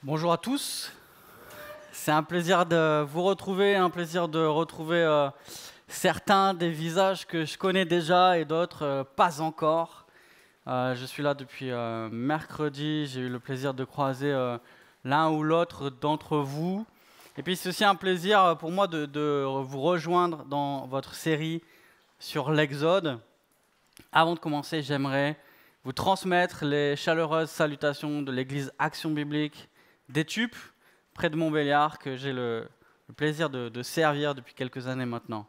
Bonjour à tous, c'est un plaisir de vous retrouver, un plaisir de retrouver certains des visages que je connais déjà et d'autres pas encore. Je suis là depuis mercredi, j'ai eu le plaisir de croiser l'un ou l'autre d'entre vous. Et puis c'est aussi un plaisir pour moi de vous rejoindre dans votre série sur l'Exode. Avant de commencer, j'aimerais vous transmettre les chaleureuses salutations de l'église Action Biblique d'Étupe, près de Montbéliard, que j'ai le plaisir de servir depuis quelques années maintenant.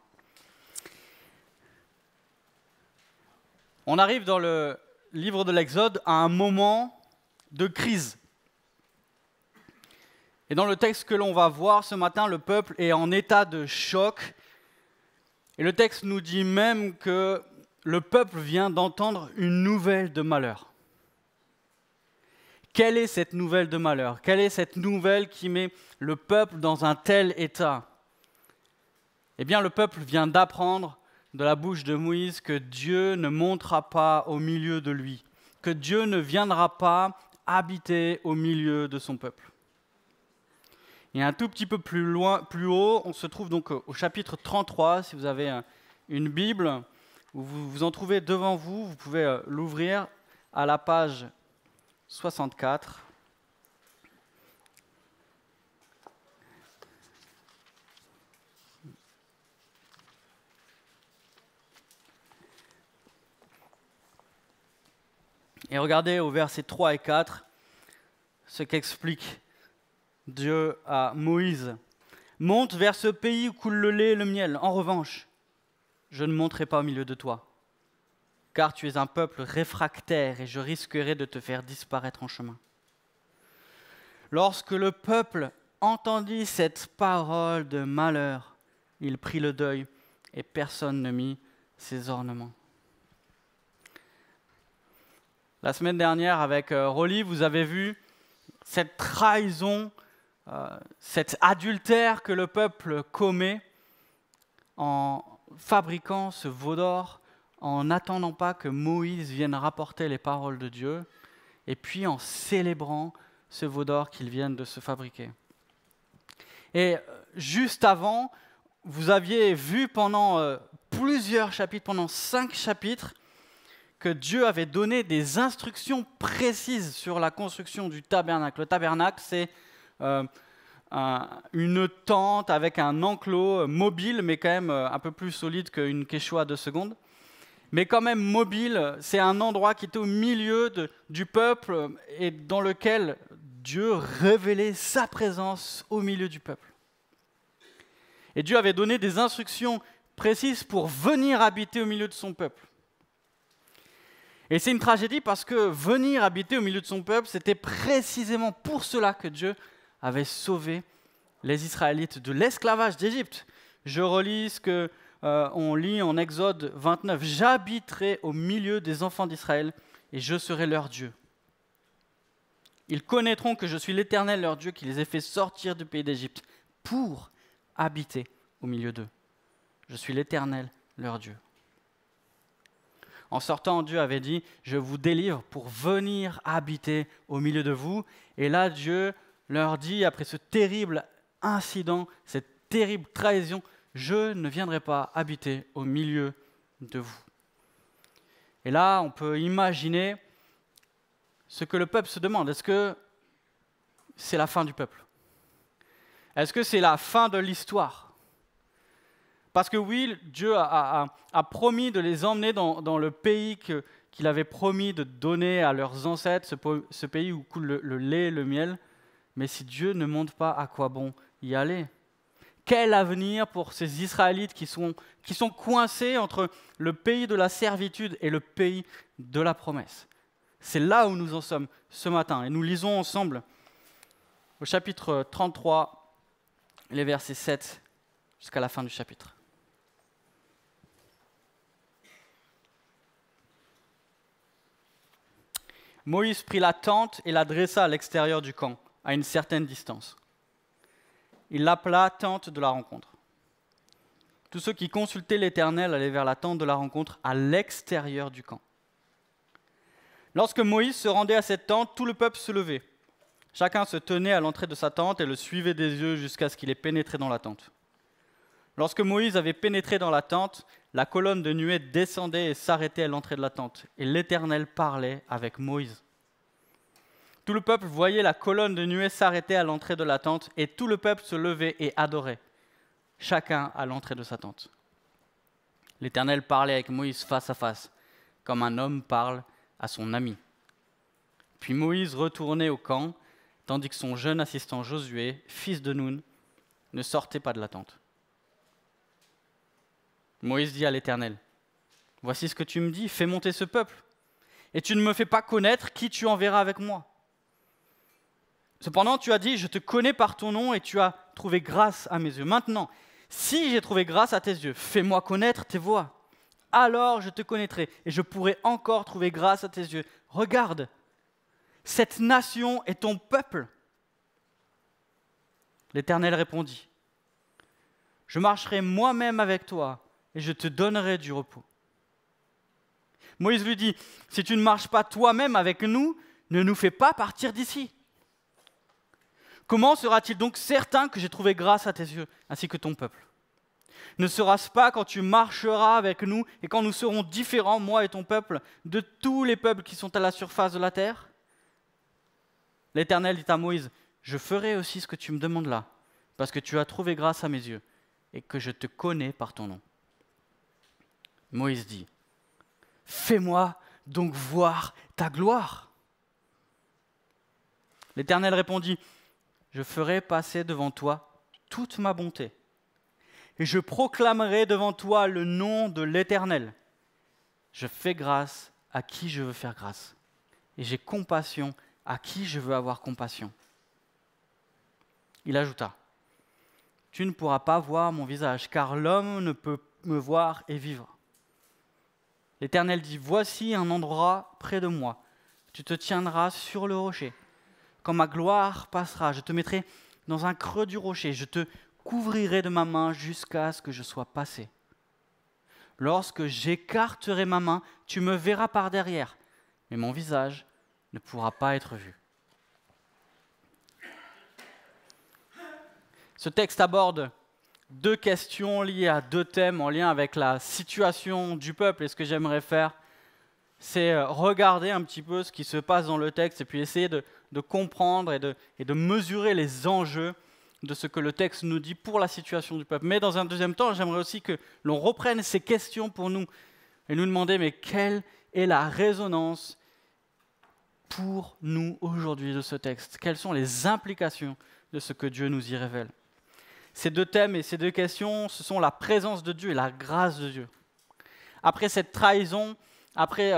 On arrive dans le livre de l'Exode à un moment de crise. Et dans le texte que l'on va voir ce matin, le peuple est en état de choc. Et le texte nous dit même que le peuple vient d'entendre une nouvelle de malheur. Quelle est cette nouvelle de malheur? Quelle est cette nouvelle qui met le peuple dans un tel état? Eh bien, le peuple vient d'apprendre de la bouche de Moïse que Dieu ne montera pas au milieu de lui, que Dieu ne viendra pas habiter au milieu de son peuple. Et un tout petit peu plus loin, plus haut, on se trouve donc au chapitre 33, si vous avez une Bible, où vous en trouvez devant vous, vous pouvez l'ouvrir à la page 64. Et regardez au verset 3 et 4 ce qu'explique Dieu à Moïse. « Monte vers ce pays où coule le lait et le miel. En revanche, je ne monterai pas au milieu de toi, car tu es un peuple réfractaire et je risquerai de te faire disparaître en chemin. » Lorsque le peuple entendit cette parole de malheur, il prit le deuil et personne ne mit ses ornements. La semaine dernière, avec Rolly, vous avez vu cette trahison, cet adultère que le peuple commet en fabriquant ce veau d'or, en n'attendant pas que Moïse vienne rapporter les paroles de Dieu, et puis en célébrant ce veau d'or qu'ils viennent de se fabriquer. Et juste avant, vous aviez vu pendant plusieurs chapitres, pendant 5 chapitres, que Dieu avait donné des instructions précises sur la construction du tabernacle. Le tabernacle, c'est une tente avec un enclos mobile, mais quand même un peu plus solide qu'une quechua de seconde. Mais quand même mobile, c'est un endroit qui était au milieu du peuple et dans lequel Dieu révélait sa présence au milieu du peuple. Et Dieu avait donné des instructions précises pour venir habiter au milieu de son peuple. Et c'est une tragédie parce que venir habiter au milieu de son peuple, c'était précisément pour cela que Dieu avait sauvé les Israélites de l'esclavage d'Égypte. Je relis ce qu'on lit en Exode 29. « J'habiterai au milieu des enfants d'Israël et je serai leur Dieu. Ils connaîtront que je suis l'Éternel leur Dieu qui les ai fait sortir du pays d'Égypte pour habiter au milieu d'eux. Je suis l'Éternel leur Dieu. » En sortant, Dieu avait dit « Je vous délivre pour venir habiter au milieu de vous. » Et là, Dieu leur dit, après ce terrible incident, cette terrible trahison, « Je ne viendrai pas habiter au milieu de vous. » Et là, on peut imaginer ce que le peuple se demande. Est-ce que c'est la fin du peuple? Est-ce que c'est la fin de l'histoire? Parce que oui, Dieu a promis de les emmener dans le pays qu'il avait promis de donner à leurs ancêtres, ce pays où coule le lait et le miel. Mais si Dieu ne montre pas, à quoi bon y aller? Quel avenir pour ces Israélites qui sont coincés entre le pays de la servitude et le pays de la promesse? C'est là où nous en sommes ce matin. Et nous lisons ensemble au chapitre 33, les versets 7 jusqu'à la fin du chapitre. Moïse prit la tente et la dressa à l'extérieur du camp, à une certaine distance. Il l'appela tente de la rencontre. Tous ceux qui consultaient l'Éternel allaient vers la tente de la rencontre à l'extérieur du camp. Lorsque Moïse se rendait à cette tente, tout le peuple se levait. Chacun se tenait à l'entrée de sa tente et le suivait des yeux jusqu'à ce qu'il ait pénétré dans la tente. Lorsque Moïse avait pénétré dans la tente, la colonne de nuée descendait et s'arrêtait à l'entrée de la tente, et l'Éternel parlait avec Moïse. Tout le peuple voyait la colonne de nuée s'arrêter à l'entrée de la tente, et tout le peuple se levait et adorait, chacun à l'entrée de sa tente. L'Éternel parlait avec Moïse face à face, comme un homme parle à son ami. Puis Moïse retournait au camp, tandis que son jeune assistant Josué, fils de Nun, ne sortait pas de la tente. Moïse dit à l'Éternel, « Voici ce que tu me dis, fais monter ce peuple, et tu ne me fais pas connaître qui tu enverras avec moi. Cependant, tu as dit, je te connais par ton nom et tu as trouvé grâce à mes yeux. Maintenant, si j'ai trouvé grâce à tes yeux, fais-moi connaître tes voies. Alors je te connaîtrai et je pourrai encore trouver grâce à tes yeux. Regarde, cette nation est ton peuple. » L'Éternel répondit, « Je marcherai moi-même avec toi et je te donnerai du repos. » Moïse lui dit, « Si tu ne marches pas toi-même avec nous, ne nous fais pas partir d'ici. Comment sera-t-il donc certain que j'ai trouvé grâce à tes yeux, ainsi que ton peuple? Ne sera-ce pas quand tu marcheras avec nous et quand nous serons différents, moi et ton peuple, de tous les peuples qui sont à la surface de la terre? » L'Éternel dit à Moïse, « Je ferai aussi ce que tu me demandes là, parce que tu as trouvé grâce à mes yeux et que je te connais par ton nom. » Moïse dit, « Fais-moi donc voir ta gloire. » L'Éternel répondit, « Je ferai passer devant toi toute ma bonté, et je proclamerai devant toi le nom de l'Éternel. Je fais grâce à qui je veux faire grâce, et j'ai compassion à qui je veux avoir compassion. » Il ajouta, « Tu ne pourras pas voir mon visage, car l'homme ne peut me voir et vivre. » L'Éternel dit, « Voici un endroit près de moi. Tu te tiendras sur le rocher. Quand ma gloire passera, je te mettrai dans un creux du rocher. Je te couvrirai de ma main jusqu'à ce que je sois passé. Lorsque j'écarterai ma main, tu me verras par derrière, mais mon visage ne pourra pas être vu. » Ce texte aborde deux questions liées à deux thèmes en lien avec la situation du peuple. Et ce que j'aimerais faire, c'est regarder un petit peu ce qui se passe dans le texte et puis essayer de comprendre et de mesurer les enjeux de ce que le texte nous dit pour la situation du peuple. Mais dans un deuxième temps, j'aimerais aussi que l'on reprenne ces questions pour nous et nous demander, mais quelle est la résonance pour nous aujourd'hui de ce texte? Quelles sont les implications de ce que Dieu nous y révèle? Ces deux thèmes et ces deux questions, ce sont la présence de Dieu et la grâce de Dieu. Après cette trahison, après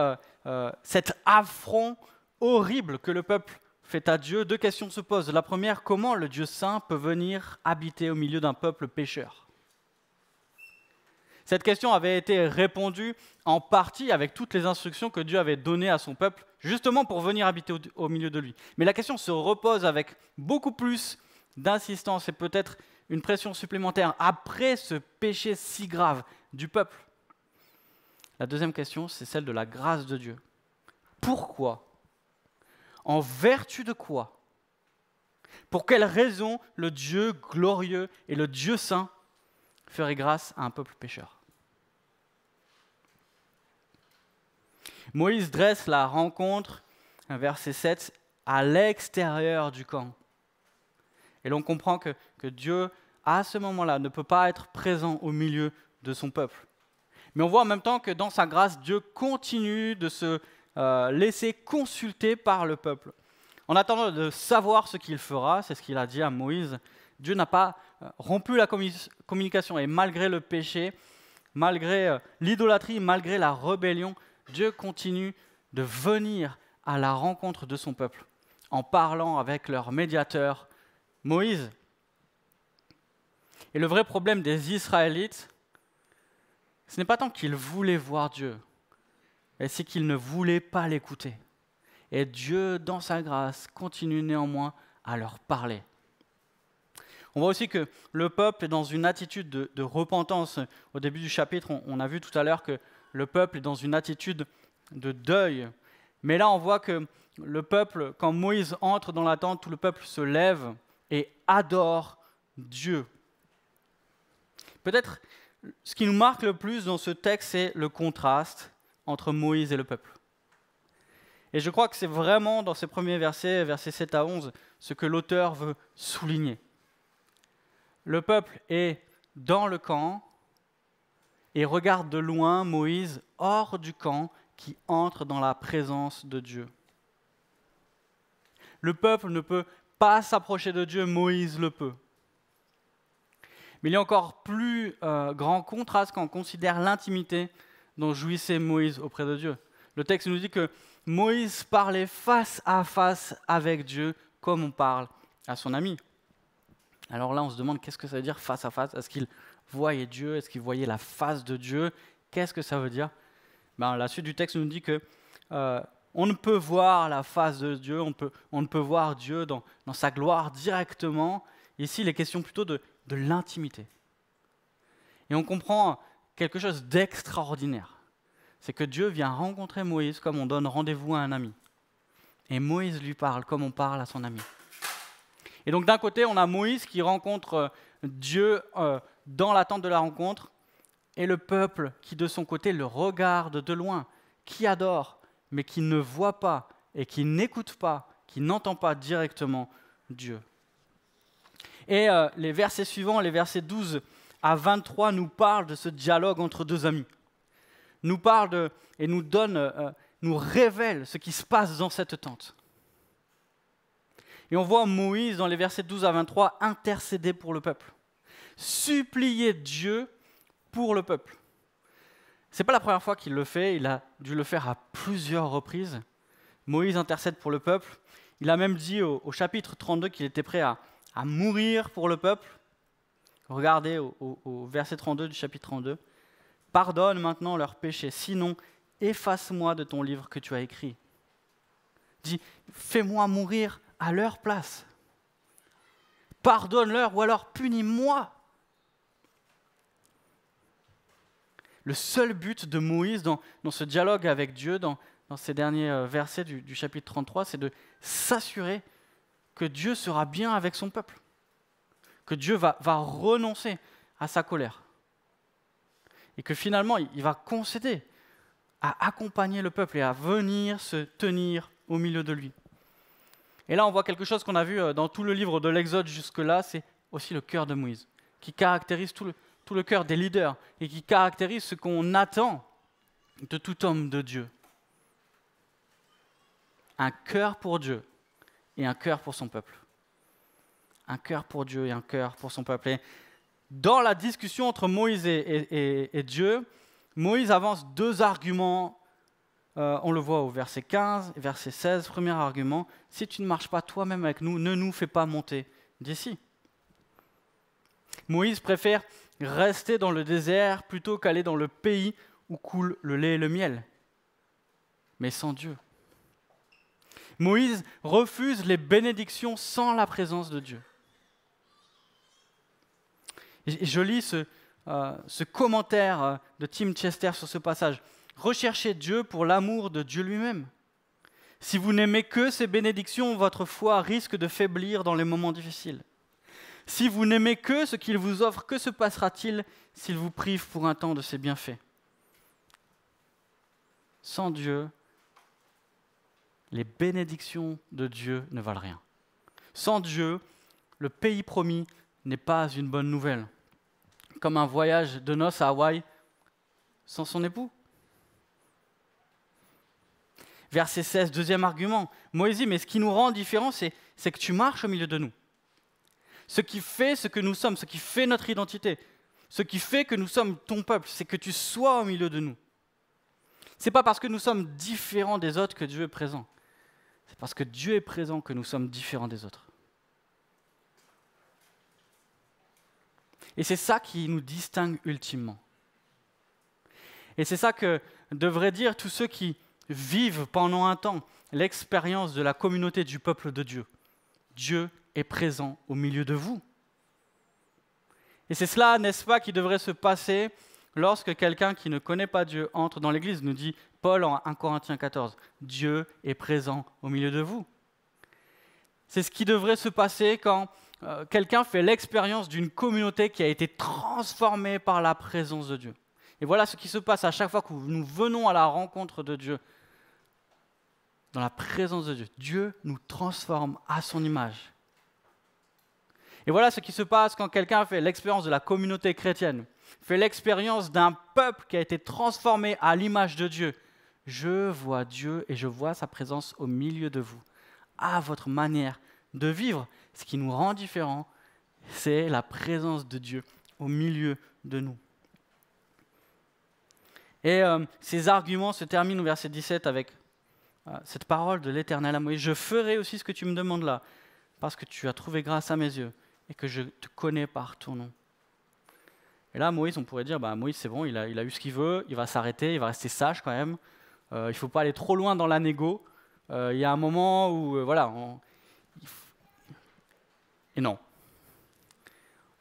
cet affront horrible que le peuple fait à Dieu, deux questions se posent. La première, comment le Dieu saint peut venir habiter au milieu d'un peuple pécheur? Cette question avait été répondue en partie avec toutes les instructions que Dieu avait données à son peuple, justement pour venir habiter au milieu de lui. Mais la question se repose avec beaucoup plus d'insistance et peut-être une pression supplémentaire après ce péché si grave du peuple. La deuxième question, c'est celle de la grâce de Dieu. Pourquoi? En vertu de quoi? Pour quelle raison le Dieu glorieux et le Dieu saint ferait grâce à un peuple pécheur? Moïse dresse la rencontre, verset 7, à l'extérieur du camp. Et l'on comprend que Dieu, à ce moment-là, ne peut pas être présent au milieu de son peuple. Mais on voit en même temps que dans sa grâce, Dieu continue de se laisser consulter par le peuple. En attendant de savoir ce qu'il fera, c'est ce qu'il a dit à Moïse, Dieu n'a pas rompu la communication. Et malgré le péché, malgré l'idolâtrie, malgré la rébellion, Dieu continue de venir à la rencontre de son peuple en parlant avec leur médiateur, Moïse. Et le vrai problème des Israélites, ce n'est pas tant qu'ils voulaient voir Dieu, mais c'est qu'ils ne voulaient pas l'écouter. Et Dieu, dans sa grâce, continue néanmoins à leur parler. On voit aussi que le peuple est dans une attitude de repentance. Au début du chapitre, on a vu tout à l'heure que le peuple est dans une attitude de deuil. Mais là, on voit que le peuple, quand Moïse entre dans la tente, tout le peuple se lève et adore Dieu. Peut-être ce qui nous marque le plus dans ce texte, c'est le contraste entre Moïse et le peuple. Et je crois que c'est vraiment dans ces premiers versets, versets 7 à 11, ce que l'auteur veut souligner. Le peuple est dans le camp et regarde de loin Moïse hors du camp qui entre dans la présence de Dieu. Le peuple ne peut pas s'approcher de Dieu, Moïse le peut. Mais il y a encore plus grand contraste quand on considère l'intimité dont jouissait Moïse auprès de Dieu. Le texte nous dit que Moïse parlait face à face avec Dieu comme on parle à son ami. Alors là, on se demande qu'est-ce que ça veut dire face à face? Est-ce qu'il voyait Dieu? Est-ce qu'il voyait la face de Dieu? Qu'est-ce que ça veut dire? La suite du texte nous dit que on ne peut voir la face de Dieu, on ne peut voir Dieu dans sa gloire directement. Ici, il est question plutôt de l'intimité. Et on comprend quelque chose d'extraordinaire. C'est que Dieu vient rencontrer Moïse comme on donne rendez-vous à un ami. Et Moïse lui parle comme on parle à son ami. Et donc d'un côté, on a Moïse qui rencontre Dieu dans la tente de la rencontre, et le peuple qui de son côté le regarde de loin, qui adore, mais qui ne voit pas et qui n'écoute pas, qui n'entend pas directement Dieu. Et les versets suivants, les versets 12 à 23, nous parlent de ce dialogue entre deux amis. Nous parlent et nous révèlent ce qui se passe dans cette tente. Et on voit Moïse, dans les versets 12 à 23, intercéder pour le peuple, supplier Dieu pour le peuple. Ce n'est pas la première fois qu'il le fait, il a dû le faire à plusieurs reprises. Moïse intercède pour le peuple. Il a même dit au chapitre 32 qu'il était prêt à mourir pour le peuple. Regardez au verset 32 du chapitre 32. « Pardonne maintenant leurs péchés, sinon efface-moi de ton livre que tu as écrit. » Dis, fais-moi mourir à leur place. Pardonne-leur ou alors punis-moi. Le seul but de Moïse dans ce dialogue avec Dieu, dans ces derniers versets du chapitre 33, c'est de s'assurer que Dieu sera bien avec son peuple, que Dieu va renoncer à sa colère et que finalement il va concéder à accompagner le peuple et à venir se tenir au milieu de lui. Et là, on voit quelque chose qu'on a vu dans tout le livre de l'Exode jusque-là, c'est aussi le cœur de Moïse, qui caractérise tout le cœur des leaders et qui caractérise ce qu'on attend de tout homme de Dieu. Un cœur pour Dieu et un cœur pour son peuple. Un cœur pour Dieu et un cœur pour son peuple. Et dans la discussion entre Moïse et Dieu, Moïse avance deux arguments. On le voit au verset 15 et verset 16. Premier argument, si tu ne marches pas toi-même avec nous, ne nous fais pas monter d'ici. Moïse préfère rester dans le désert plutôt qu'aller dans le pays où coule le lait et le miel, mais sans Dieu. Moïse refuse les bénédictions sans la présence de Dieu. Et je lis ce commentaire de Tim Chester sur ce passage. Recherchez Dieu pour l'amour de Dieu lui-même. Si vous n'aimez que ses bénédictions, votre foi risque de faiblir dans les moments difficiles. Si vous n'aimez que ce qu'il vous offre, que se passera-t-il s'il vous prive pour un temps de ses bienfaits? Sans Dieu, les bénédictions de Dieu ne valent rien. Sans Dieu, le pays promis n'est pas une bonne nouvelle. Comme un voyage de noces à Hawaï sans son époux. Verset 16, deuxième argument. Moïse dit, mais ce qui nous rend différents, c'est que tu marches au milieu de nous. Ce qui fait ce que nous sommes, ce qui fait notre identité, ce qui fait que nous sommes ton peuple, c'est que tu sois au milieu de nous. Ce n'est pas parce que nous sommes différents des autres que Dieu est présent. C'est parce que Dieu est présent que nous sommes différents des autres. Et c'est ça qui nous distingue ultimement. Et c'est ça que devraient dire tous ceux qui vivent pendant un temps l'expérience de la communauté du peuple de Dieu. Dieu est présent au milieu de vous. Et c'est cela, n'est-ce pas, qui devrait se passer lorsque quelqu'un qui ne connaît pas Dieu entre dans l'Église, nous dit Paul en 1 Corinthiens 14, Dieu est présent au milieu de vous. C'est ce qui devrait se passer quand quelqu'un fait l'expérience d'une communauté qui a été transformée par la présence de Dieu. Et voilà ce qui se passe à chaque fois que nous venons à la rencontre de Dieu. Dans la présence de Dieu, Dieu nous transforme à son image. Et voilà ce qui se passe quand quelqu'un fait l'expérience de la communauté chrétienne, fait l'expérience d'un peuple qui a été transformé à l'image de Dieu. Je vois Dieu et je vois sa présence au milieu de vous. À votre manière de vivre, ce qui nous rend différents, c'est la présence de Dieu au milieu de nous. Et ces arguments se terminent au verset 17 avec cette parole de l'Éternel à Moïse. Je ferai aussi ce que tu me demandes là, parce que tu as trouvé grâce à mes yeux et que je te connais par ton nom. Et là, Moïse, on pourrait dire, Moïse, c'est bon, il a eu ce qu'il veut, il va s'arrêter, il va rester sage quand même. Il ne faut pas aller trop loin dans la négo. Il y a un moment où, Et non.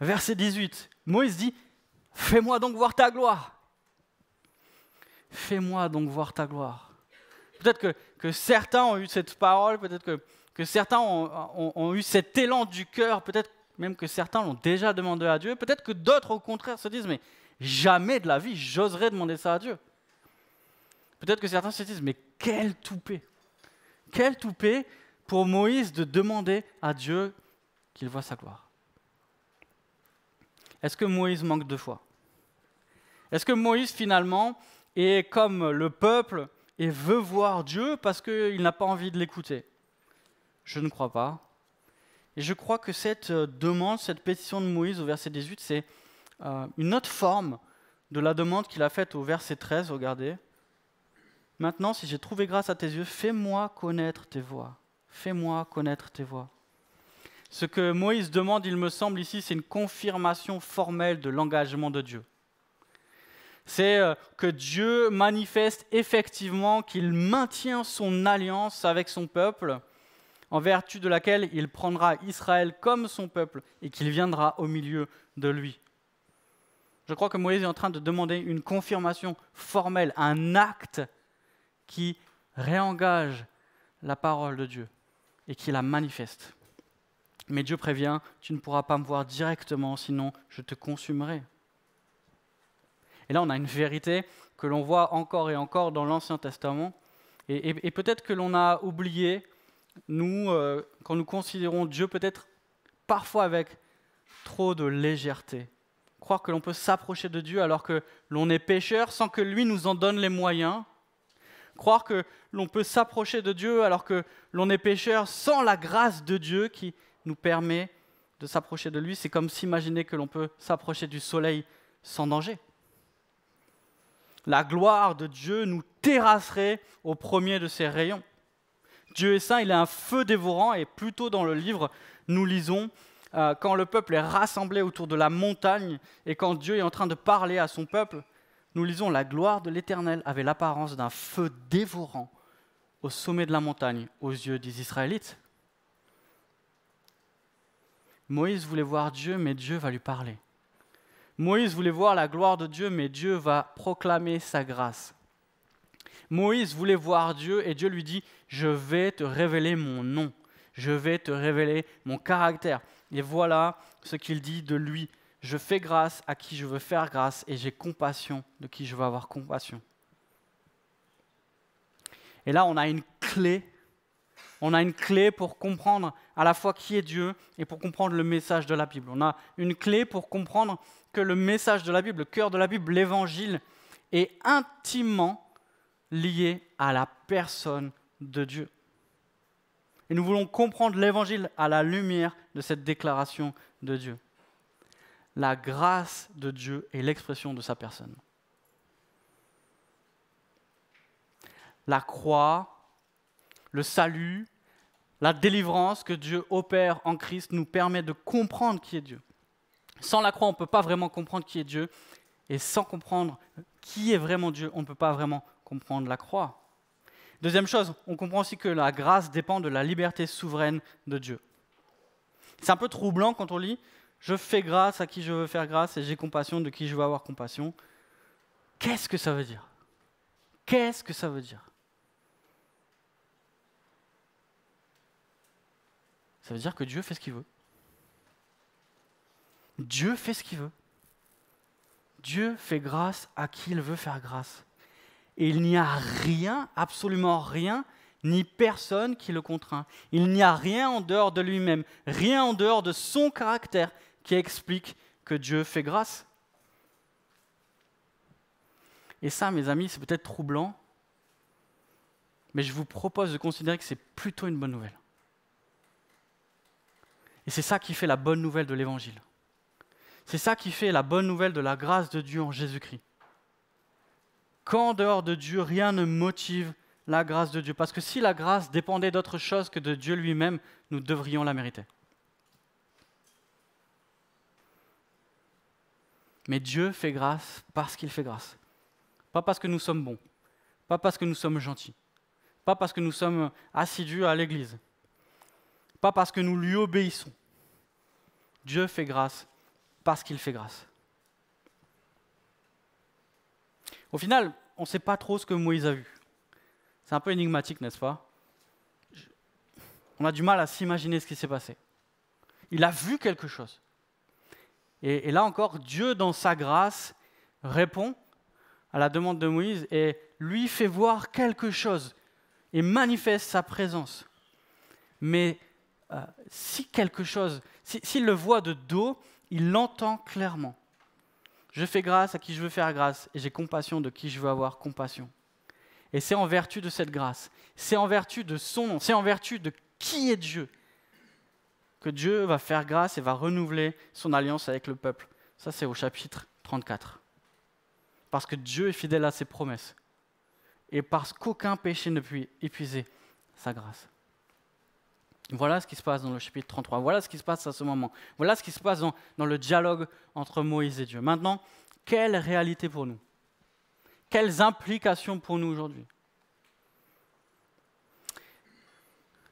Verset 18, Moïse dit, « Fais-moi donc voir ta gloire. Fais-moi donc voir ta gloire. » Peut-être que certains ont eu cette parole, peut-être que certains ont eu cet élan du cœur, peut-être même que certains l'ont déjà demandé à Dieu, peut-être que d'autres au contraire se disent, mais jamais de la vie, j'oserais demander ça à Dieu. Peut-être que certains se disent, mais quel toupet pour Moïse de demander à Dieu qu'il voie sa gloire. Est-ce que Moïse manque de foi? Est-ce que Moïse finalement est comme le peuple et veut voir Dieu parce qu'il n'a pas envie de l'écouter? Je ne crois pas. Et je crois que cette demande, cette pétition de Moïse au verset 18, c'est une autre forme de la demande qu'il a faite au verset 13, regardez. Maintenant, si j'ai trouvé grâce à tes yeux, fais-moi connaître tes voies. Fais-moi connaître tes voies. Ce que Moïse demande, il me semble ici, c'est une confirmation formelle de l'engagement de Dieu. C'est que Dieu manifeste effectivement qu'il maintient son alliance avec son peuple, en vertu de laquelle il prendra Israël comme son peuple et qu'il viendra au milieu de lui. Je crois que Moïse est en train de demander une confirmation formelle, un acte qui réengage la parole de Dieu et qui la manifeste. Mais Dieu prévient, tu ne pourras pas me voir directement, sinon je te consumerai. Et là, on a une vérité que l'on voit encore et encore dans l'Ancien Testament, et peut-être que l'on a oublié, nous, quand nous considérons Dieu, peut-être parfois avec trop de légèreté. Croire que l'on peut s'approcher de Dieu alors que l'on est pécheur sans que lui nous en donne les moyens. Croire que l'on peut s'approcher de Dieu alors que l'on est pécheur sans la grâce de Dieu qui nous permet de s'approcher de lui, c'est comme s'imaginer que l'on peut s'approcher du soleil sans danger. La gloire de Dieu nous terrasserait au premier de ses rayons. Dieu est saint, il est un feu dévorant, et plus tôt dans le livre, nous lisons quand le peuple est rassemblé autour de la montagne et quand Dieu est en train de parler à son peuple, nous lisons la gloire de l'Éternel avait l'apparence d'un feu dévorant au sommet de la montagne aux yeux des Israélites. Moïse voulait voir Dieu, mais Dieu va lui parler. Moïse voulait voir la gloire de Dieu, mais Dieu va proclamer sa grâce. Moïse voulait voir Dieu et Dieu lui dit « Je vais te révéler mon nom, je vais te révéler mon caractère. » Et voilà ce qu'il dit de lui. « Je fais grâce à qui je veux faire grâce et j'ai compassion de qui je veux avoir compassion. » Et là, on a une clé. On a une clé pour comprendre à la fois qui est Dieu et pour comprendre le message de la Bible. On a une clé pour comprendre que le message de la Bible, le cœur de la Bible, l'évangile, est intimement lié à la personne de Dieu. Et nous voulons comprendre l'évangile à la lumière de cette déclaration de Dieu. La grâce de Dieu est l'expression de sa personne. La croix, le salut, la délivrance que Dieu opère en Christ nous permet de comprendre qui est Dieu. Sans la croix, on ne peut pas vraiment comprendre qui est Dieu. Et sans comprendre qui est vraiment Dieu, on ne peut pas vraiment comprendre la croix. Deuxième chose, on comprend aussi que la grâce dépend de la liberté souveraine de Dieu. C'est un peu troublant quand on lit « Je fais grâce à qui je veux faire grâce et j'ai compassion de qui je veux avoir compassion ». Qu'est-ce que ça veut dire? Qu'est-ce que ça veut dire? Ça veut dire que Dieu fait ce qu'il veut. Dieu fait ce qu'il veut. Dieu fait grâce à qui il veut faire grâce. Et il n'y a rien, absolument rien, ni personne qui le contraint. Il n'y a rien en dehors de lui-même, rien en dehors de son caractère qui explique que Dieu fait grâce. Et ça, mes amis, c'est peut-être troublant, mais je vous propose de considérer que c'est plutôt une bonne nouvelle. Et c'est ça qui fait la bonne nouvelle de l'Évangile. C'est ça qui fait la bonne nouvelle de la grâce de Dieu en Jésus-Christ. Qu'en dehors de Dieu, rien ne motive la grâce de Dieu. Parce que si la grâce dépendait d'autre chose que de Dieu lui-même, nous devrions la mériter. Mais Dieu fait grâce parce qu'il fait grâce. Pas parce que nous sommes bons, pas parce que nous sommes gentils, pas parce que nous sommes assidus à l'Église, pas parce que nous lui obéissons. Dieu fait grâce parce qu'il fait grâce. Au final, on ne sait pas trop ce que Moïse a vu. C'est un peu énigmatique, n'est-ce pas? On a du mal à s'imaginer ce qui s'est passé. Il a vu quelque chose. Et là encore, Dieu, dans sa grâce, répond à la demande de Moïse et lui fait voir quelque chose et manifeste sa présence. Mais si quelque chose, s'il le voit de dos, il l'entend clairement. Je fais grâce à qui je veux faire grâce et j'ai compassion de qui je veux avoir compassion. Et c'est en vertu de cette grâce, c'est en vertu de son nom, c'est en vertu de qui est Dieu que Dieu va faire grâce et va renouveler son alliance avec le peuple. Ça, c'est au chapitre 34. Parce que Dieu est fidèle à ses promesses et parce qu'aucun péché ne peut épuiser sa grâce. Voilà ce qui se passe dans le chapitre 33. Voilà ce qui se passe à ce moment. Voilà ce qui se passe dans le dialogue entre Moïse et Dieu. Maintenant, quelle réalité pour nous? Quelles implications pour nous aujourd'hui?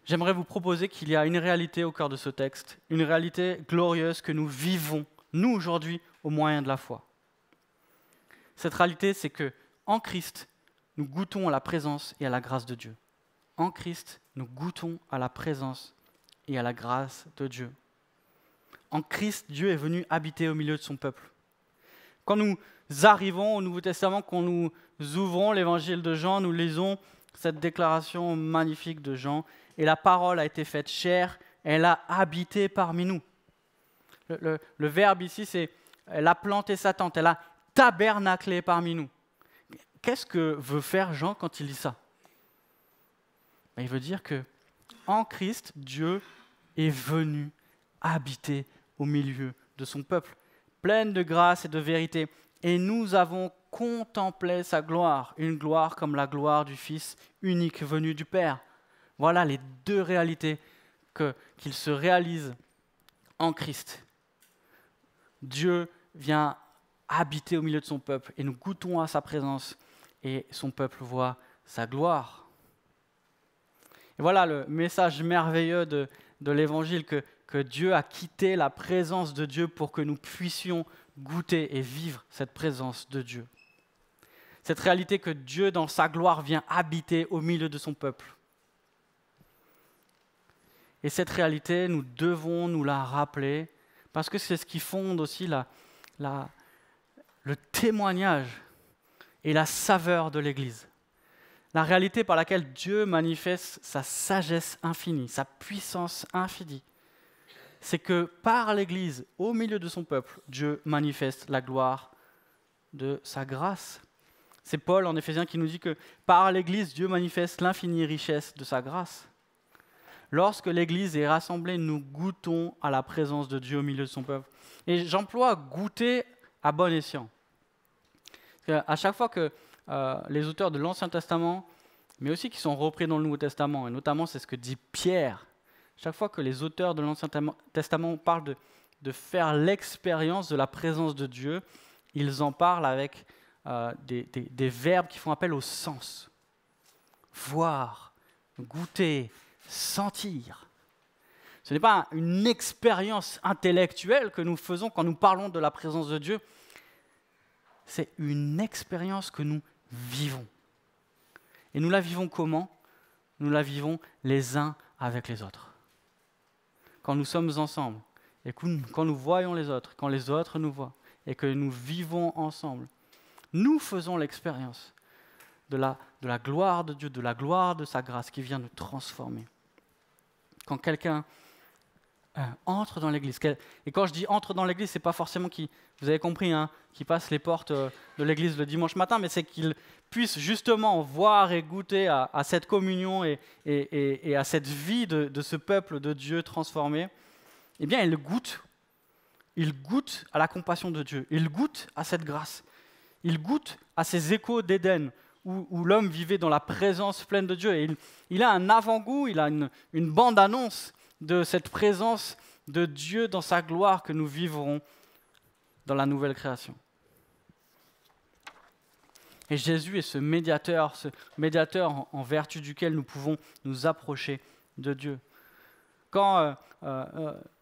J'aimerais vous proposer qu'il y a une réalité au cœur de ce texte, une réalité glorieuse que nous vivons, nous aujourd'hui, au moyen de la foi. Cette réalité, c'est que en Christ, nous goûtons à la présence et à la grâce de Dieu. En Christ, nous goûtons à la présence et à la grâce de Dieu. En Christ, Dieu est venu habiter au milieu de son peuple. Quand nous arrivons au Nouveau Testament, quand nous ouvrons l'évangile de Jean, nous lisons cette déclaration magnifique de Jean, et la parole a été faite chair, elle a habité parmi nous. Le verbe ici, c'est elle a planté sa tente, elle a tabernaclé parmi nous. Qu'est-ce que veut faire Jean quand il dit ça? Il veut dire que en Christ, Dieu est venu habiter au milieu de son peuple, pleine de grâce et de vérité. Et nous avons contemplé sa gloire, une gloire comme la gloire du Fils unique venu du Père. Voilà les deux réalités qu'il se réalise en Christ. Dieu vient habiter au milieu de son peuple et nous goûtons à sa présence et son peuple voit sa gloire. Et voilà le message merveilleux de l'Évangile que Dieu a quitté la présence de Dieu pour que nous puissions goûter et vivre cette présence de Dieu. Cette réalité que Dieu, dans sa gloire, vient habiter au milieu de son peuple. Et cette réalité, nous devons nous la rappeler parce que c'est ce qui fonde aussi le témoignage et la saveur de l'Église. La réalité par laquelle Dieu manifeste sa sagesse infinie, sa puissance infinie, c'est que par l'Église, au milieu de son peuple, Dieu manifeste la gloire de sa grâce. C'est Paul en Éphésiens qui nous dit que par l'Église, Dieu manifeste l'infinie richesse de sa grâce. Lorsque l'Église est rassemblée, nous goûtons à la présence de Dieu au milieu de son peuple. Et j'emploie goûter à bon escient. À chaque fois que les auteurs de l'Ancien Testament, mais aussi qui sont repris dans le Nouveau Testament, et notamment c'est ce que dit Pierre, chaque fois que les auteurs de l'Ancien Testament parlent de faire l'expérience de la présence de Dieu, ils en parlent avec des verbes qui font appel au sens. Voir, goûter, sentir. Ce n'est pas une expérience intellectuelle que nous faisons quand nous parlons de la présence de Dieu, c'est une expérience que nous vivons. Et nous la vivons comment? Nous la vivons les uns avec les autres. Quand nous sommes ensemble, et quand nous voyons les autres, quand les autres nous voient, et que nous vivons ensemble, nous faisons l'expérience de la gloire de Dieu, de la gloire de sa grâce qui vient nous transformer. Quand quelqu'un entre dans l'église, et quand je dis entre dans l'église, c'est pas forcément vous avez compris, qu'il passe les portes de l'église le dimanche matin, mais c'est qu'il puisse justement voir et goûter à cette communion et à cette vie de ce peuple de Dieu transformé. Eh bien, il goûte à la compassion de Dieu, il goûte à cette grâce, il goûte à ces échos d'Éden, où l'homme vivait dans la présence pleine de Dieu. Et il a un avant-goût, il a une bande-annonce de cette présence de Dieu dans sa gloire que nous vivrons dans la nouvelle création. Et Jésus est ce médiateur en vertu duquel nous pouvons nous approcher de Dieu. Quand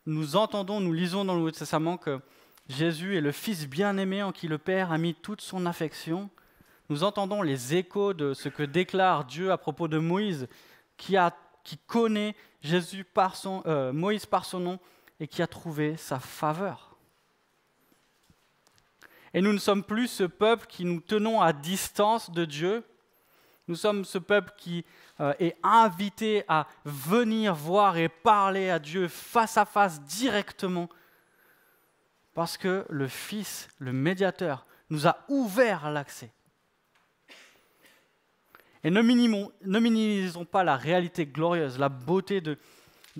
nous lisons dans le Nouveau Testament que Jésus est le Fils bien-aimé en qui le Père a mis toute son affection, nous entendons les échos de ce que déclare Dieu à propos de Moïse, qui connaît Moïse par son nom et qui a trouvé sa faveur. Et nous ne sommes plus ce peuple qui nous tenons à distance de Dieu. Nous sommes ce peuple qui est invité à venir voir et parler à Dieu face à face directement, parce que le Fils, le médiateur, nous a ouvert l'accès. Et ne minimisons pas la réalité glorieuse, la beauté de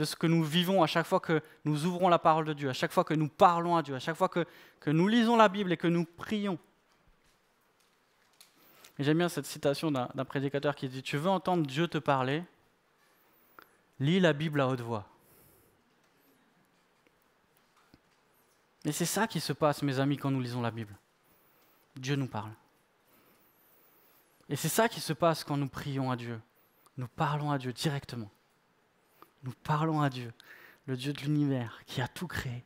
ce que nous vivons à chaque fois que nous ouvrons la parole de Dieu, à chaque fois que nous parlons à Dieu, à chaque fois que nous lisons la Bible et que nous prions. Et j'aime bien cette citation d'un prédicateur qui dit « Tu veux entendre Dieu te parler? Lis la Bible à haute voix. » Et c'est ça qui se passe, mes amis, quand nous lisons la Bible. Dieu nous parle. Et c'est ça qui se passe quand nous prions à Dieu. Nous parlons à Dieu directement. Nous parlons à Dieu, le Dieu de l'univers qui a tout créé.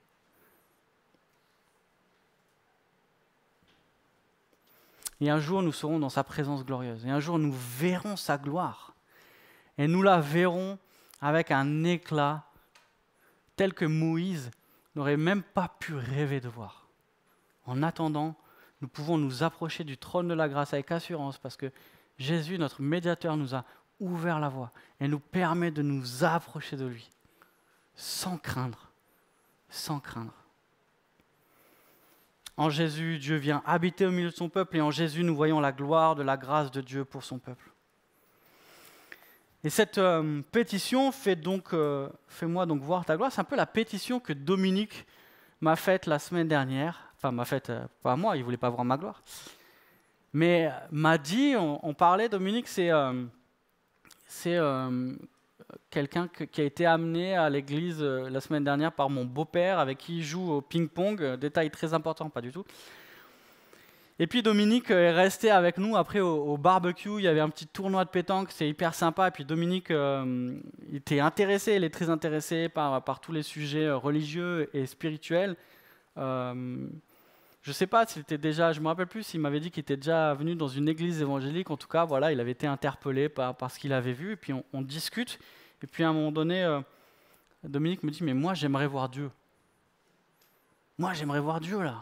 Et un jour, nous serons dans sa présence glorieuse. Et un jour, nous verrons sa gloire. Et nous la verrons avec un éclat tel que Moïse n'aurait même pas pu rêver de voir. En attendant, nous pouvons nous approcher du trône de la grâce avec assurance parce que Jésus, notre médiateur, nous a ouvert la voie et nous permet de nous approcher de lui sans craindre, sans craindre. En Jésus, Dieu vient habiter au milieu de son peuple et en Jésus, nous voyons la gloire de la grâce de Dieu pour son peuple. Et cette pétition, fais-moi donc voir ta gloire, c'est un peu la pétition que Dominique m'a faite la semaine dernière. Enfin, m'a faite, pas à moi, il ne voulait pas voir ma gloire. Mais m'a dit, on parlait, Dominique, c'est quelqu'un qui a été amené à l'église la semaine dernière par mon beau-père, avec qui il joue au ping-pong, détail très important, pas du tout. Et puis Dominique est resté avec nous après au barbecue, il y avait un petit tournoi de pétanque, c'est hyper sympa. Et puis Dominique il était intéressé, il est très intéressé par tous les sujets religieux et spirituels. Je ne sais pas s'il était déjà, je ne me rappelle plus s'il m'avait dit qu'il était déjà venu dans une église évangélique. En tout cas, voilà, il avait été interpellé par ce qu'il avait vu. Et puis on discute. Et puis à un moment donné, Dominique me dit, mais moi j'aimerais voir Dieu. Moi j'aimerais voir Dieu là.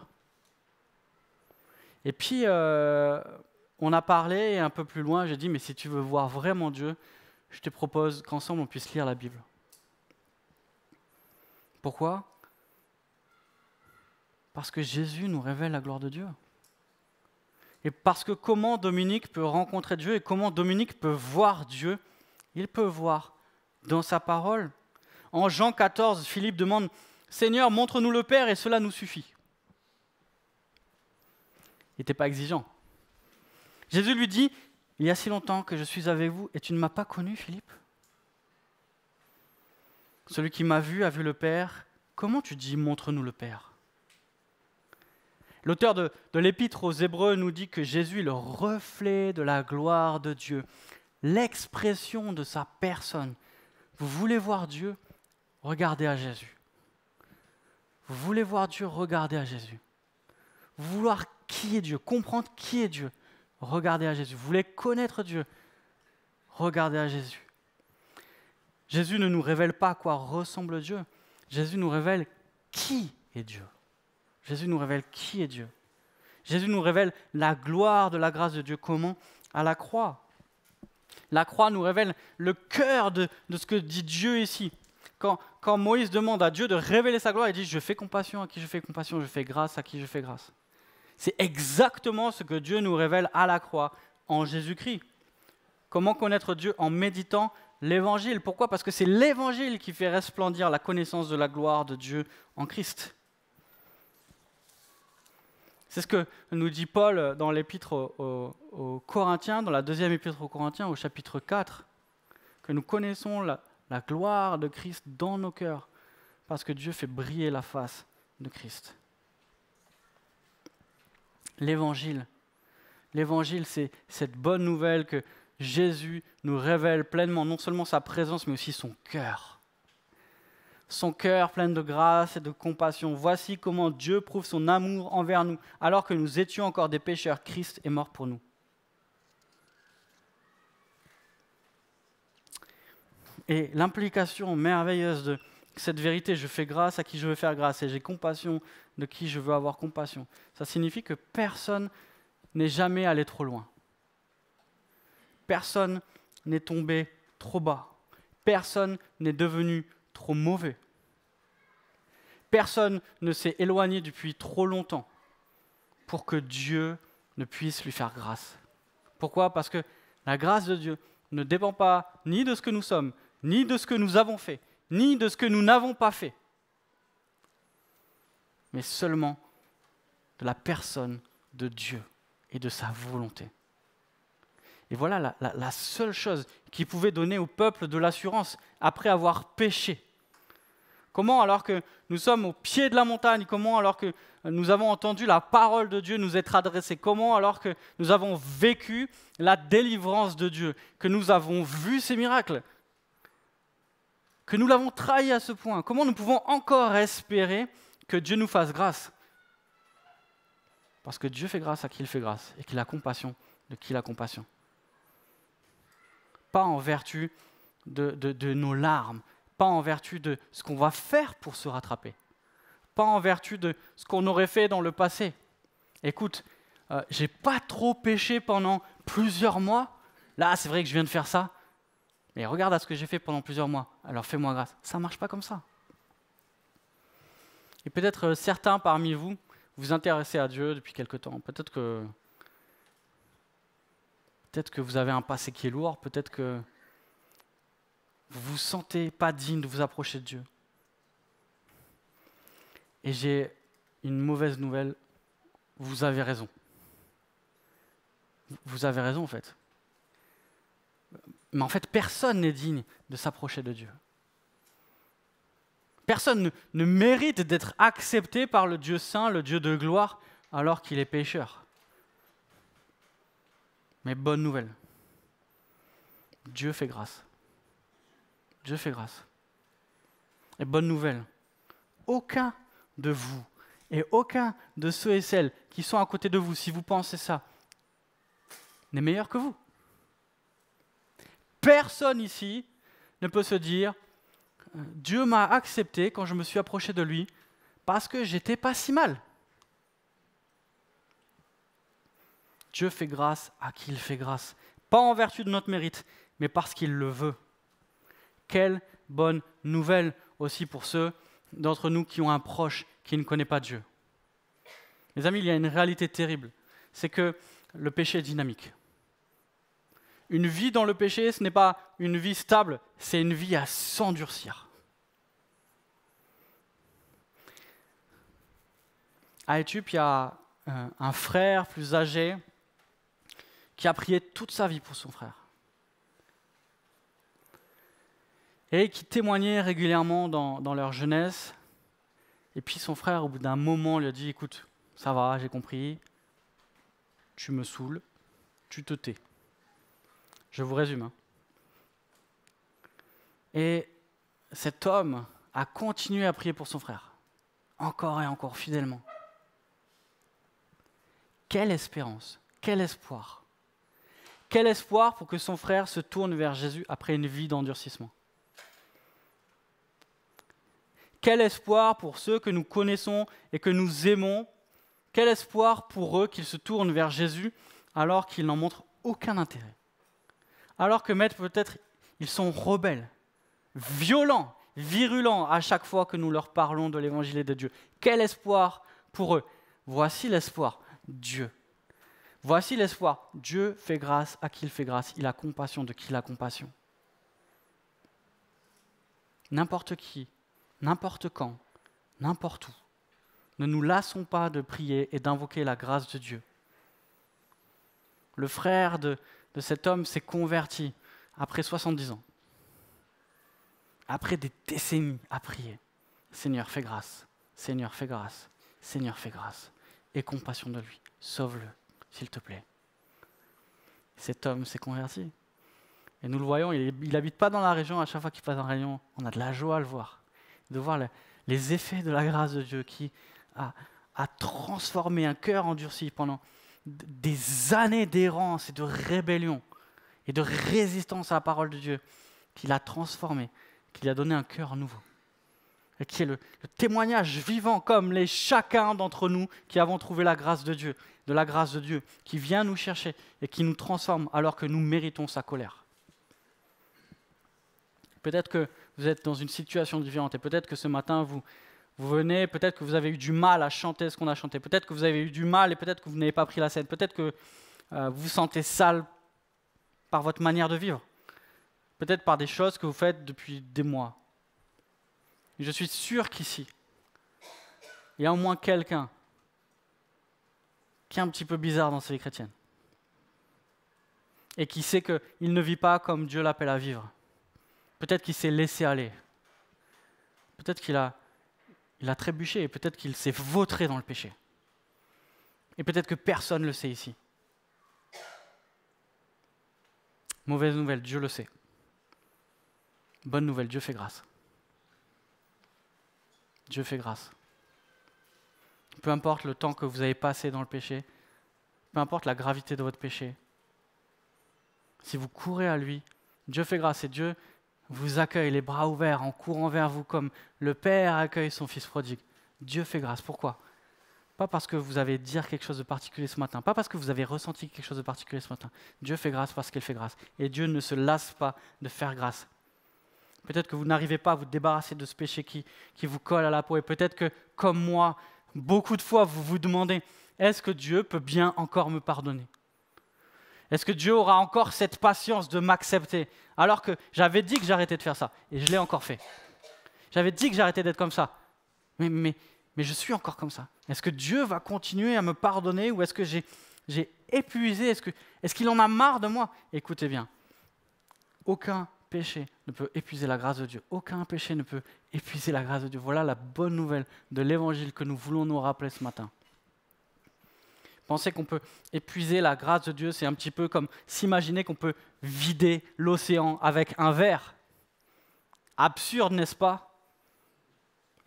Et puis on a parlé et un peu plus loin, j'ai dit, mais si tu veux voir vraiment Dieu, je te propose qu'ensemble on puisse lire la Bible. Pourquoi ? Parce que Jésus nous révèle la gloire de Dieu. Et parce que comment Dominique peut rencontrer Dieu et comment Dominique peut voir Dieu, il peut voir dans sa parole. En Jean 14, Philippe demande « Seigneur, montre-nous le Père et cela nous suffit ». Il n'était pas exigeant. Jésus lui dit « Il y a si longtemps que je suis avec vous et tu ne m'as pas connu, Philippe ? Celui qui m'a vu a vu le Père. Comment tu dis « Montre-nous le Père » ? L'auteur de l'Épître aux Hébreux nous dit que Jésus est le reflet de la gloire de Dieu, l'expression de sa personne. Vous voulez voir Dieu ? Regardez à Jésus. Vous voulez voir Dieu ? Regardez à Jésus. Vous qui est Dieu, comprendre qui est Dieu, regardez à Jésus. Vous voulez connaître Dieu, regardez à Jésus. Jésus ne nous révèle pas à quoi ressemble Dieu. Jésus nous révèle qui est Dieu. Jésus nous révèle qui est Dieu. Jésus nous révèle la gloire de la grâce de Dieu. Comment ? À la croix. La croix nous révèle le cœur de ce que dit Dieu ici. Quand Moïse demande à Dieu de révéler sa gloire, il dit « Je fais compassion à qui je fais compassion, je fais grâce à qui je fais grâce ». C'est exactement ce que Dieu nous révèle à la croix en Jésus-Christ. Comment connaître Dieu ? En méditant l'Évangile. Pourquoi ? Parce que c'est l'Évangile qui fait resplendir la connaissance de la gloire de Dieu en Christ. C'est ce que nous dit Paul dans l'épître aux Corinthiens, dans la deuxième épître aux Corinthiens, au chapitre 4, que nous connaissons la gloire de Christ dans nos cœurs, parce que Dieu fait briller la face de Christ. L'Évangile, c'est cette bonne nouvelle que Jésus nous révèle pleinement, non seulement sa présence, mais aussi son cœur. Son cœur plein de grâce et de compassion. Voici comment Dieu prouve son amour envers nous. Alors que nous étions encore des pécheurs, Christ est mort pour nous. Et l'implication merveilleuse de cette vérité, je fais grâce à qui je veux faire grâce et j'ai compassion de qui je veux avoir compassion. Ça signifie que personne n'est jamais allé trop loin. Personne n'est tombé trop bas. Personne n'est devenu trop mauvais. Personne ne s'est éloigné depuis trop longtemps pour que Dieu ne puisse lui faire grâce. Pourquoi ? Parce que la grâce de Dieu ne dépend pas ni de ce que nous sommes, ni de ce que nous avons fait, ni de ce que nous n'avons pas fait, mais seulement de la personne de Dieu et de sa volonté. Et voilà la seule chose qui pouvait donner au peuple de l'assurance après avoir péché. Comment, alors que nous sommes au pied de la montagne, comment, alors que nous avons entendu la parole de Dieu nous être adressée, comment, alors que nous avons vécu la délivrance de Dieu, que nous avons vu ces miracles, que nous l'avons trahi à ce point, comment nous pouvons encore espérer que Dieu nous fasse grâce ? Parce que Dieu fait grâce à qui il fait grâce, et qu'il a compassion de qui il a compassion. Pas en vertu de nos larmes, pas en vertu de ce qu'on va faire pour se rattraper, pas en vertu de ce qu'on aurait fait dans le passé. Écoute, j'ai pas trop péché pendant plusieurs mois, là c'est vrai que je viens de faire ça, mais regarde à ce que j'ai fait pendant plusieurs mois, alors fais-moi grâce. Ça ne marche pas comme ça. Et peut-être certains parmi vous vous intéressez à Dieu depuis quelque temps, peut-être que vous avez un passé qui est lourd, peut-être que vous ne vous sentez pas digne de vous approcher de Dieu. Et j'ai une mauvaise nouvelle, vous avez raison. Vous avez raison en fait. Mais en fait, personne n'est digne de s'approcher de Dieu. Personne ne mérite d'être accepté par le Dieu saint, le Dieu de gloire, alors qu'il est pécheur. Mais bonne nouvelle, Dieu fait grâce. Dieu fait grâce. Et bonne nouvelle, aucun de vous et aucun de ceux et celles qui sont à côté de vous, si vous pensez ça, n'est meilleur que vous. Personne ici ne peut se dire « Dieu m'a accepté quand je me suis approché de lui parce que j'étais pas si mal ». Dieu fait grâce à qui il fait grâce, pas en vertu de notre mérite, mais parce qu'il le veut. Quelle bonne nouvelle aussi pour ceux d'entre nous qui ont un proche qui ne connaît pas Dieu. Mes amis, il y a une réalité terrible, c'est que le péché est dynamique. Une vie dans le péché, ce n'est pas une vie stable, c'est une vie à s'endurcir. À Éthiopie, il y a un frère plus âgé qui a prié toute sa vie pour son frère. Et qui témoignaient régulièrement dans leur jeunesse. Et puis son frère, au bout d'un moment, lui a dit « Écoute, ça va, j'ai compris, tu me saoules, tu te tais. » Je vous résume. Hein. Et cet homme a continué à prier pour son frère, encore et encore, fidèlement. Quelle espérance, quel espoir. Quel espoir pour que son frère se tourne vers Jésus après une vie d'endurcissement. Quel espoir pour ceux que nous connaissons et que nous aimons. Quel espoir pour eux qu'ils se tournent vers Jésus alors qu'ils n'en montrent aucun intérêt. Alors que peut-être ils sont rebelles, violents, virulents à chaque fois que nous leur parlons de l'évangile et de Dieu. Quel espoir pour eux. Voici l'espoir, Dieu. Voici l'espoir, Dieu fait grâce à qui il fait grâce. Il a compassion de qui il a compassion. N'importe qui, n'importe quand, n'importe où. Ne nous lassons pas de prier et d'invoquer la grâce de Dieu. Le frère de cet homme s'est converti après 70 ans. Après des décennies à prier. Seigneur, fais grâce. Seigneur, fais grâce. Seigneur, fais grâce. Aie compassion de lui. Sauve-le, s'il te plaît. Cet homme s'est converti. Et nous le voyons, il n'habite pas dans la région. À chaque fois qu'il passe dans la région, on a de la joie à le voir. De voir les effets de la grâce de Dieu qui a transformé un cœur endurci pendant des années d'errance et de rébellion et de résistance à la parole de Dieu, qu'il a transformé, qu'il a donné un cœur nouveau. Et qui est le témoignage vivant comme les chacun d'entre nous qui avons trouvé la grâce de Dieu, qui vient nous chercher et qui nous transforme alors que nous méritons sa colère. Peut-être que vous êtes dans une situation différente et peut-être que ce matin vous venez, peut-être que vous avez eu du mal à chanter ce qu'on a chanté, peut-être que vous avez eu du mal et peut-être que vous n'avez pas pris la scène, peut-être que vous vous sentez sale par votre manière de vivre, peut-être par des choses que vous faites depuis des mois. Je suis sûr qu'ici, il y a au moins quelqu'un qui est un petit peu bizarre dans sa vie chrétienne et qui sait qu'il ne vit pas comme Dieu l'appelle à vivre. Peut-être qu'il s'est laissé aller. Peut-être qu'il a trébuché et peut-être qu'il s'est vautré dans le péché. Et peut-être que personne ne le sait ici. Mauvaise nouvelle, Dieu le sait. Bonne nouvelle, Dieu fait grâce. Dieu fait grâce. Peu importe le temps que vous avez passé dans le péché, peu importe la gravité de votre péché, si vous courez à lui, Dieu fait grâce et Dieu vous accueille les bras ouverts en courant vers vous comme le Père accueille son Fils prodigue. Dieu fait grâce. Pourquoi ? Pas parce que vous avez dit quelque chose de particulier ce matin, pas parce que vous avez ressenti quelque chose de particulier ce matin. Dieu fait grâce parce qu'il fait grâce. Et Dieu ne se lasse pas de faire grâce. Peut-être que vous n'arrivez pas à vous débarrasser de ce péché qui vous colle à la peau. Et peut-être que, comme moi, beaucoup de fois, vous vous demandez, est-ce que Dieu peut bien encore me pardonner ? Est-ce que Dieu aura encore cette patience de m'accepter alors que j'avais dit que j'arrêtais de faire ça et je l'ai encore fait. J'avais dit que j'arrêtais d'être comme ça, mais je suis encore comme ça. Est-ce que Dieu va continuer à me pardonner ou est-ce que j'ai épuisé ? Est-ce qu'il en a marre de moi ? Écoutez bien, aucun péché ne peut épuiser la grâce de Dieu. Aucun péché ne peut épuiser la grâce de Dieu. Voilà la bonne nouvelle de l'évangile que nous voulons nous rappeler ce matin. Penser qu'on peut épuiser la grâce de Dieu, c'est un petit peu comme s'imaginer qu'on peut vider l'océan avec un verre. Absurde, n'est-ce pas ?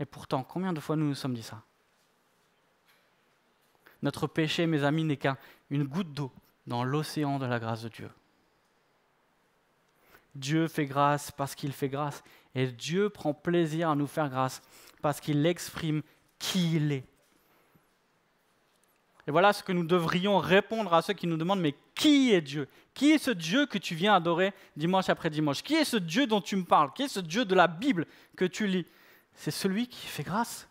Et pourtant, combien de fois nous nous sommes dit ça ? Notre péché, mes amis, n'est qu'une goutte d'eau dans l'océan de la grâce de Dieu. Dieu fait grâce parce qu'il fait grâce. Et Dieu prend plaisir à nous faire grâce parce qu'il exprime qui il est. Et voilà ce que nous devrions répondre à ceux qui nous demandent, mais qui est Dieu ? Qui est ce Dieu que tu viens adorer dimanche après dimanche ? Qui est ce Dieu dont tu me parles ? Qui est ce Dieu de la Bible que tu lis ? C'est celui qui fait grâce.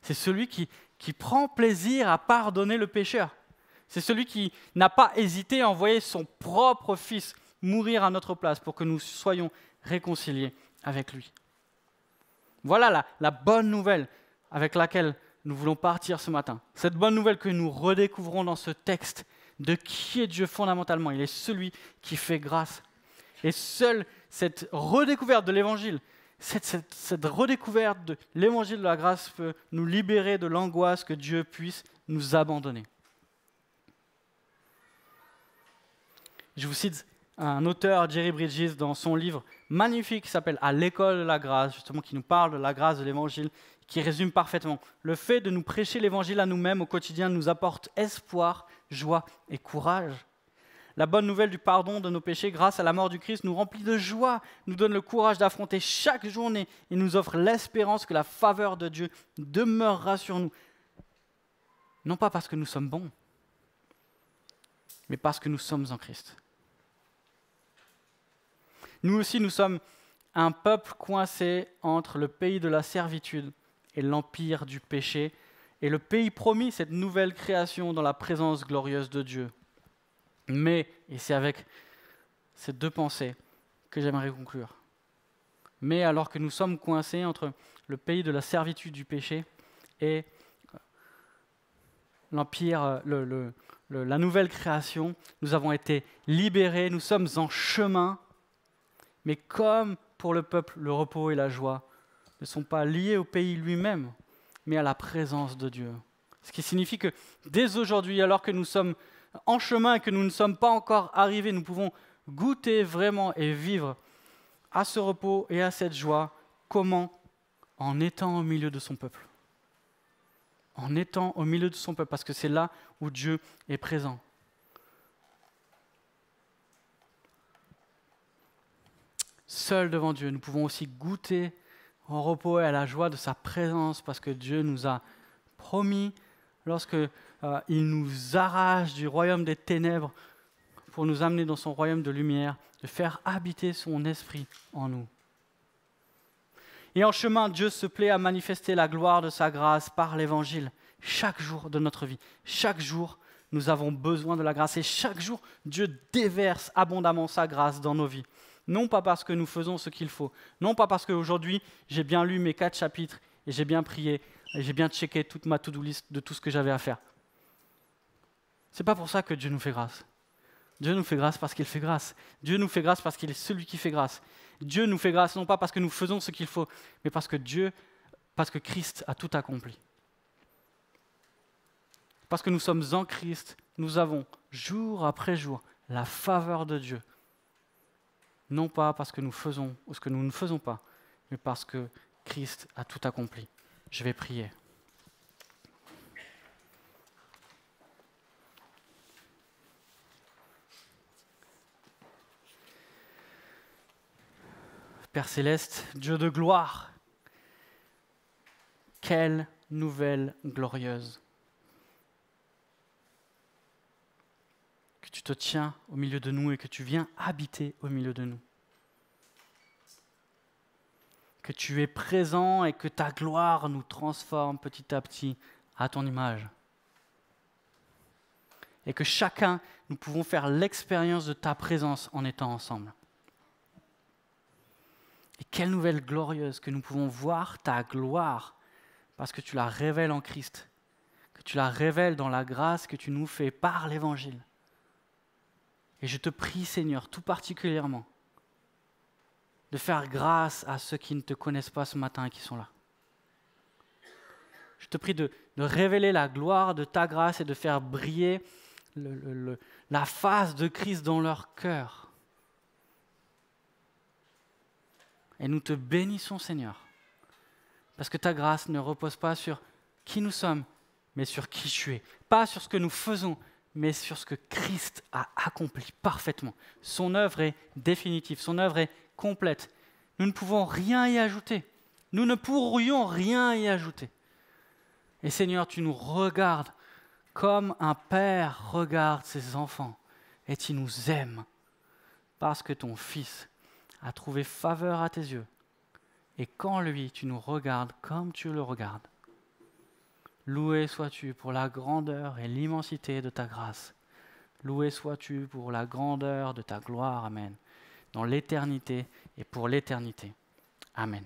C'est celui qui prend plaisir à pardonner le pécheur. C'est celui qui n'a pas hésité à envoyer son propre Fils mourir à notre place pour que nous soyons réconciliés avec lui. Voilà la bonne nouvelle avec laquelle nous voulons partir ce matin. Cette bonne nouvelle que nous redécouvrons dans ce texte de qui est Dieu fondamentalement. Il est celui qui fait grâce. Et seule cette redécouverte de l'Évangile, cette redécouverte de l'Évangile de la grâce peut nous libérer de l'angoisse que Dieu puisse nous abandonner. Je vous cite un auteur, Jerry Bridges, dans son livre magnifique qui s'appelle « À l'école de la grâce », justement, qui nous parle de la grâce de l'Évangile, qui résume parfaitement. Le fait de nous prêcher l'Évangile à nous-mêmes au quotidien nous apporte espoir, joie et courage. La bonne nouvelle du pardon de nos péchés grâce à la mort du Christ nous remplit de joie, nous donne le courage d'affronter chaque journée et nous offre l'espérance que la faveur de Dieu demeurera sur nous. Non pas parce que nous sommes bons, mais parce que nous sommes en Christ. Nous aussi, nous sommes un peuple coincé entre le pays de la servitude et l'empire du péché, et le pays promis, cette nouvelle création dans la présence glorieuse de Dieu. Mais, et c'est avec ces deux pensées que j'aimerais conclure, mais alors que nous sommes coincés entre le pays de la servitude du péché et l'empire, la nouvelle création, nous avons été libérés, nous sommes en chemin, mais comme pour le peuple, le repos et la joie ne sont pas liés au pays lui-même, mais à la présence de Dieu. Ce qui signifie que dès aujourd'hui, alors que nous sommes en chemin et que nous ne sommes pas encore arrivés, nous pouvons goûter vraiment et vivre à ce repos et à cette joie. Comment? En étant au milieu de son peuple. En étant au milieu de son peuple, parce que c'est là où Dieu est présent. Seuls devant Dieu, nous pouvons aussi goûter au repos et à la joie de sa présence, parce que Dieu nous a promis, lorsque il nous arrache du royaume des ténèbres pour nous amener dans son royaume de lumière, de faire habiter son esprit en nous. Et en chemin, Dieu se plaît à manifester la gloire de sa grâce par l'Évangile, chaque jour de notre vie. Chaque jour, nous avons besoin de la grâce, et chaque jour, Dieu déverse abondamment sa grâce dans nos vies. Non pas parce que nous faisons ce qu'il faut, non pas parce qu'aujourd'hui, j'ai bien lu mes 4 chapitres, et j'ai bien prié, et j'ai bien checké toute ma to-do list de tout ce que j'avais à faire. C'est pas pour ça que Dieu nous fait grâce. Dieu nous fait grâce parce qu'il fait grâce. Dieu nous fait grâce parce qu'il est celui qui fait grâce. Dieu nous fait grâce non pas parce que nous faisons ce qu'il faut, mais parce que Christ a tout accompli. Parce que nous sommes en Christ, nous avons jour après jour la faveur de Dieu. Non pas parce que nous faisons ou ce que nous ne faisons pas, mais parce que Christ a tout accompli. Je vais prier. Père Céleste, Dieu de gloire, quelle nouvelle glorieuse. Que tu te tiens au milieu de nous et que tu viens habiter au milieu de nous. Que tu es présent et que ta gloire nous transforme petit à petit à ton image. Et que chacun, nous pouvons faire l'expérience de ta présence en étant ensemble. Et quelle nouvelle glorieuse que nous pouvons voir ta gloire parce que tu la révèles en Christ, que tu la révèles dans la grâce que tu nous fais par l'Évangile. Et je te prie, Seigneur, tout particulièrement, de faire grâce à ceux qui ne te connaissent pas ce matin et qui sont là. Je te prie de révéler la gloire de ta grâce et de faire briller la face de Christ dans leur cœur. Et nous te bénissons, Seigneur, parce que ta grâce ne repose pas sur qui nous sommes, mais sur qui tu es. Pas sur ce que nous faisons, mais sur ce que Christ a accompli parfaitement. Son œuvre est définitive, son œuvre est complète. Nous ne pouvons rien y ajouter. Nous ne pourrions rien y ajouter. Et Seigneur, tu nous regardes comme un père regarde ses enfants, et tu nous aimes parce que ton Fils a trouvé faveur à tes yeux. Et qu'en lui, tu nous regardes comme tu le regardes. Loué sois-tu pour la grandeur et l'immensité de ta grâce. Loué sois-tu pour la grandeur de ta gloire. Amen. Dans l'éternité et pour l'éternité. Amen.